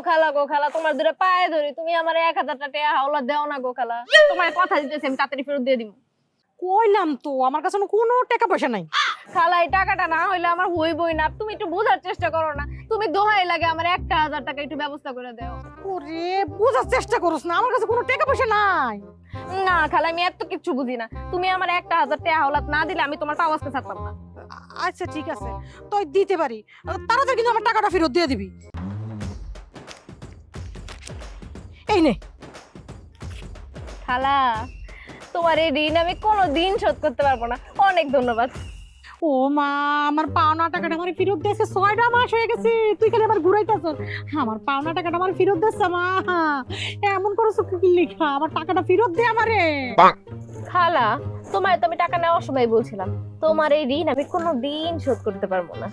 খালা গো খালা, তোমার দুটো পায়ে ধরি, তুমি আমার 1000 টাকা হাওলাত দাও না গো খালা। তোমার কথা দিতেছি, আমি তাড়াতাড়ি ফেরত দিয়ে দিব। কইলাম তো আমার কাছে কোনো টাকা পয়সা নাই। খালা এই টাকাটা না হইলে আমার হইবই না, তুমি একটু বোঝার চেষ্টা করো না। তুমি দোহাই লাগে আমার 1000 টাকা একটু ব্যবস্থা করে দাও। ওরে বুঝার চেষ্টা করছ না, আমার কাছে কোনো টাকা পয়সা নাই। না খালা, আমি এত কিছু বুঝি না। তুমি আমার 1000 টাকা হাওলাত না দিলে আমি তোমার আওয়াজকে ছাড়তাম না। আচ্ছা ঠিক আছে, তুই দিতে পারি, তাড়াতাড়ি কিন্তু আমার টাকাটা ফেরত দিয়ে দিবি। এই নে। খালা, তোমার এই ঋণ আমি কোনোদিন শোধ করতে পারবো না। অনেক ধন্যবাদ। ও মা, আমার পাওনা টাকাটা আমার ফেরত দিয়েছে, 6টা মাস হয়ে গেছে, তুই খালি আমার ঘুরাইতেছ। আমার পাওনা টাকাটা আমার ফেরত দিয়েছে মা। এমন করছো কি লেখা, আমার টাকাটা ফেরত দে আমারে। খালা, তোমার তো আমি টাকা নেওয়ার সময় বলছিলাম তোমার এই ঋণ আমি কোনোদিন শোধ করতে পারবো না।